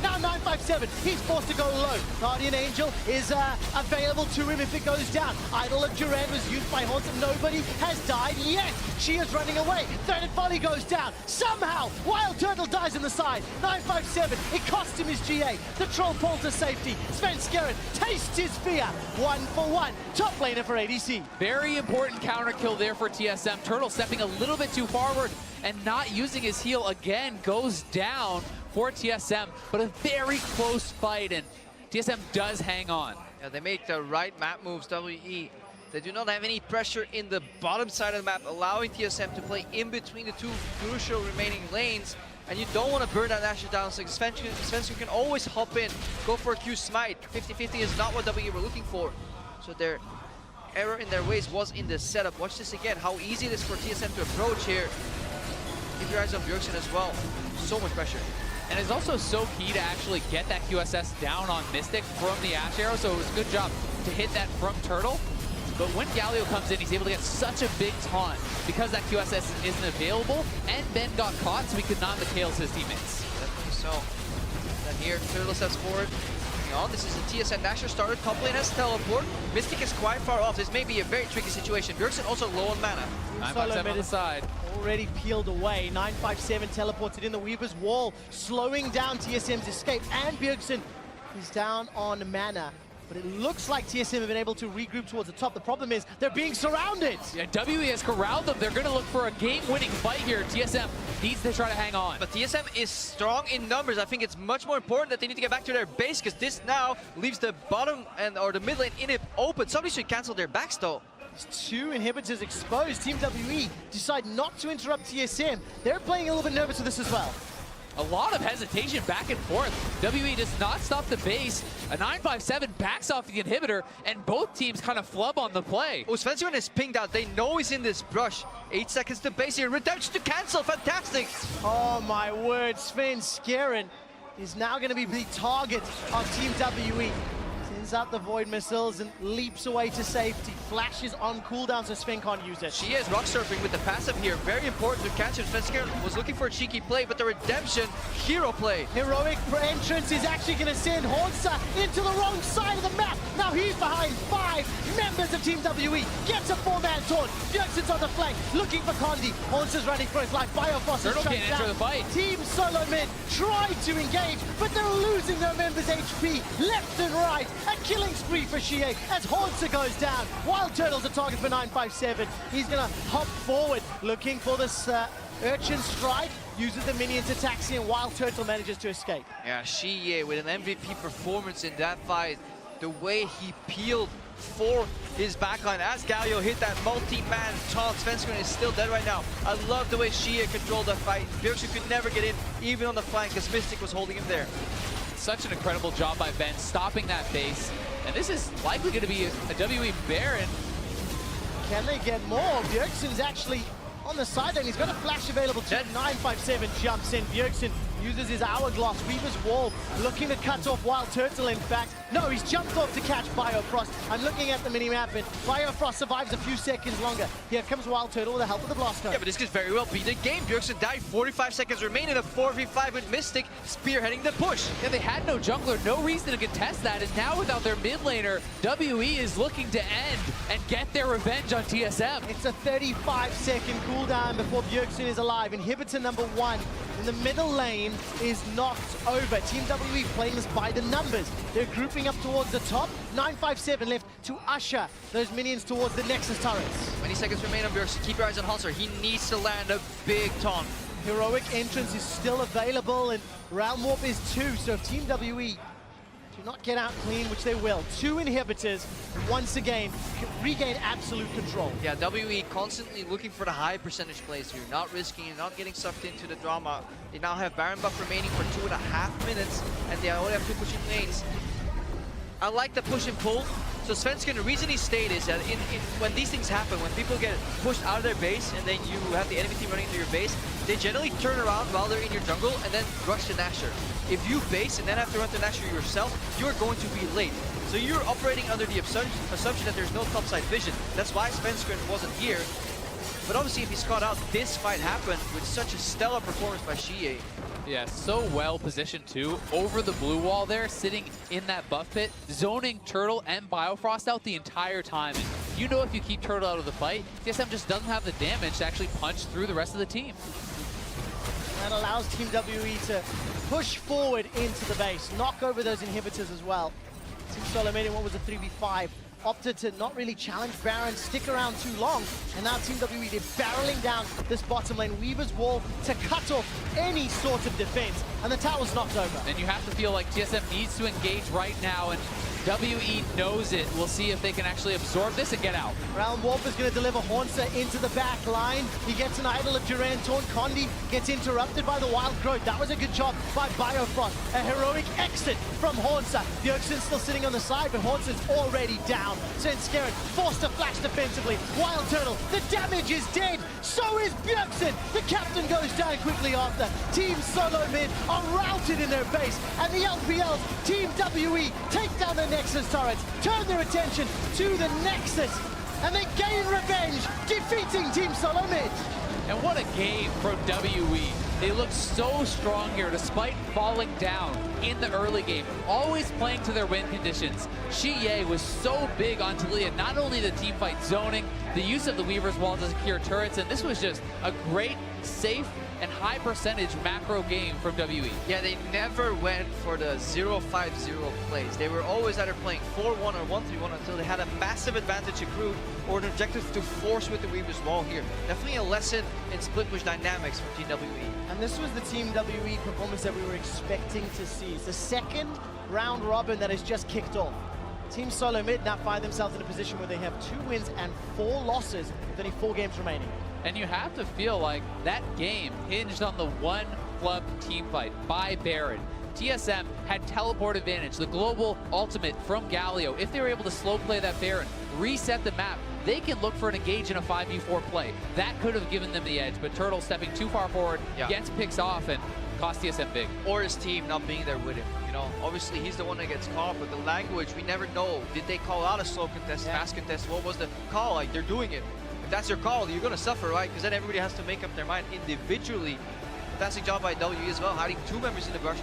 S2: Now 957. He's forced to go low. Guardian Angel is available to him if it goes down. Idol of Duran was used by Haunts. Nobody has died yet. She is running away. Threaded Volley goes down. Somehow, Wild Turtle dies in the side. 957. It cost him his GA. The Troll pulled to safety. Svenskeren tastes his fear. 1 for 1. Top laner for ADC.
S1: Very important counter kill there for TSM. Turtle stepping a little bit too forward and not using his heal again goes down for TSM, but a very close fight, and TSM does hang on.
S3: Yeah, they make the right map moves, WE. They do not have any pressure in the bottom side of the map, allowing TSM to play in between the two crucial remaining lanes. And you don't want to burn that Asher down, so Svenskeren can always hop in, go for a Q smite. 50-50 is not what WE were looking for. So their error in their ways was in the setup. Watch this again, how easy it is for TSM to approach here. Keep your eyes on Bjergsen as well. So much pressure.
S1: And it's also so key to actually get that QSS down on Mystic from the Ash Arrow, so it was a good job to hit that from Turtle. But when Galio comes in, he's able to get such a big taunt because that QSS isn't available, and Ben got caught, so he could not McHale's his teammates.
S3: Definitely so. Then here, Turtle steps forward. On. This is the TSM Dasher started. Top lane has teleport. Mystic is quite far off. This may be a very tricky situation. Bjergsen also low on mana.
S1: 957 on the side.
S2: Already peeled away. 957 teleported in the Weaver's wall, slowing down TSM's escape. And Bjergsen is down on mana. But it looks like TSM have been able to regroup towards the top. The problem is they're being surrounded.
S1: Yeah, WE has corralled them. They're going to look for a game-winning fight here. TSM needs to try to hang on.
S3: But TSM is strong in numbers. I think it's much more important that they need to get back to their base, because this now leaves the bottom or the mid lane in it open. Somebody should cancel their backs though.
S2: Two inhibitors exposed. Team WE decide not to interrupt TSM. They're playing a little bit nervous with this as well.
S1: A lot of hesitation back and forth. WE does not stop the base. A 957 backs off the inhibitor, and both teams kind of flub on the play.
S3: Oh, Svenskeren is pinged out. They know he's in this brush. 8 seconds to base here. Redemption to cancel. Fantastic.
S2: Oh my word, Svenskeren is now going to be the target of Team WE. Sends out the Void Missiles and leaps away to safety. Flashes on cooldown so Sven can't use it.
S3: She is rock surfing with the passive here. Very important to catch him. Svenskeren was looking for a cheeky play, but the redemption, hero play.
S2: Heroic entrance is actually going to send Hornsa into the wrong side of the map. Now he's behind 5 members of Team WE. Gets a 4-man taunt. Bjergsen's on the flank, looking for Condi. Hornsa's running for his life. Biofrost is
S1: Turtle can't enter the fight.
S2: Team Solo Mid tried to engage, but they're losing their members' HP left and right. A killing spree for Shie as Hornsa goes down. Wild Turtle's a target for 957. He's going to hop forward, looking for this Urchin strike. Uses the minions to taxi, and Wild Turtle manages to escape.
S3: Yeah, Shie with an MVP performance in that fight. The way he peeled for his backline as Galio hit that multi-man taunt. Svenskeren is still dead right now. I love the way Shie controlled that fight. Bjergsen could never get in, even on the flank, because Mystic was holding him there.
S1: Such an incredible job by Ben stopping that base. And this is likely going to be a WE Baron.
S2: Can they get more? Bjergsen's actually on the sidelane. He's got a flash available to 957 jumps in. Bjergsen uses his hourglass. Weaver's wall looking to cut off Wild Turtle, in fact. No, he's jumped off to catch Biofrost. I'm looking at the mini-map, and Biofrost survives a few seconds longer. Here comes Wild Turtle with the help of the Blast Cone.
S3: Yeah, but this could very well be the game. Bjergsen died, 45 seconds remaining, a 4v5 with Mystic spearheading the push.
S1: Yeah, they had no jungler, no reason to contest that, and now without their mid laner, WE is looking to end and get their revenge on TSM.
S2: It's a 35-second cooldown before Bjergsen is alive. Inhibitor number 1 in the middle lane is knocked over. Team WE playing this by the numbers. They're grouping up towards the top. 957 left to usher those minions towards the Nexus turrets.
S3: 20 seconds remain on Bjergsen. Keep your eyes on Hunter. He needs to land a big taunt.
S2: Heroic entrance is still available, and Realm Warp is 2, so if Team WE do not get out clean, which they will, 2 inhibitors, once again, regain absolute control.
S3: Yeah, WE constantly looking for the high percentage plays here, not risking and not getting sucked into the drama. They now have Baron buff remaining for 2.5 minutes, and they only have 2 pushing lanes. I like the push and pull. So Svensson, the reason he stayed is that when these things happen, when people get pushed out of their base and then you have the enemy team running into your base, they generally turn around while they're in your jungle and then rush to Nashor. If you base and then have to run to Nashor yourself, you're going to be late. So you're operating under the assumption that there's no topside vision. That's why Svensson wasn't here. But obviously if he's caught out, this fight happened with such a stellar performance by Shie.
S1: Yeah, so well positioned too, over the blue wall there, sitting in that buff pit, zoning Turtle and Biofrost out the entire time. And you know if you keep Turtle out of the fight, TSM just doesn't have the damage to actually punch through the rest of the team.
S2: That allows Team WE to push forward into the base, knock over those inhibitors as well. Team Solo made it what was a 3v5. Opted to not really challenge Baron, stick around too long, and now Team WE, they're barreling down this bottom lane. Weaver's wall to cut off any sort of defense, and the tower's knocked over.
S1: And you have to feel like TSM needs to engage right now, and WE knows it. We'll see if they can actually absorb this and get out.
S2: Realm Warp is going to deliver Haunter into the back line. He gets an idol of Duran Torn. Condi gets interrupted by the Wild Growth. That was a good job by Biofrost. A heroic exit from Haunter. Bjergsen's still sitting on the side, but Haunter's already down. Svenskeren forced to flash defensively. Wild Turtle, the damage is dead. So is Bjergsen. The captain goes down quickly after. Team Solo Mid are routed in their base, and the LPLs, Team WE, take down the Nexus turrets, turn their attention to the Nexus, and they gain revenge, defeating Team Solo Mid.
S1: And what a game from WE. They look so strong here despite falling down in the early game, always playing to their win conditions. Shie was so big on Taliyah, not only the team fight zoning, the use of the Weaver's Wall to secure turrets, and this was just a great, safe, and high percentage macro game from WE.
S3: Yeah, they never went for the 0-5-0 plays. They were always either playing 4-1 or 1-3-1 until they had a massive advantage accrued or an objective to force with the Weaver's Wall here. Definitely a lesson in split push dynamics for TWE.
S2: And this was the Team WE performance that we were expecting to see. It's the second round robin that has just kicked off. Team Solo Mid now find themselves in a position where they have 2 wins and 4 losses with only 4 games remaining.
S1: And you have to feel like that game hinged on the one club team fight by Baron. TSM had teleport advantage, the global ultimate from Galio. If they were able to slow play that Baron, reset the map, they can look for an engage in a 5v4 play. That could have given them the edge, but Turtle stepping too far forward, gets picks off and cost TSM big.
S3: Or his team not being there with him. You know, obviously he's the one that gets caught, but the language, we never know. Did they call out a slow contest, fast contest? What was the call? Like, they're doing it. If that's your call, you're gonna suffer, right? Because then everybody has to make up their mind individually. Fantastic job by WE as well, hiding 2 members in the brush.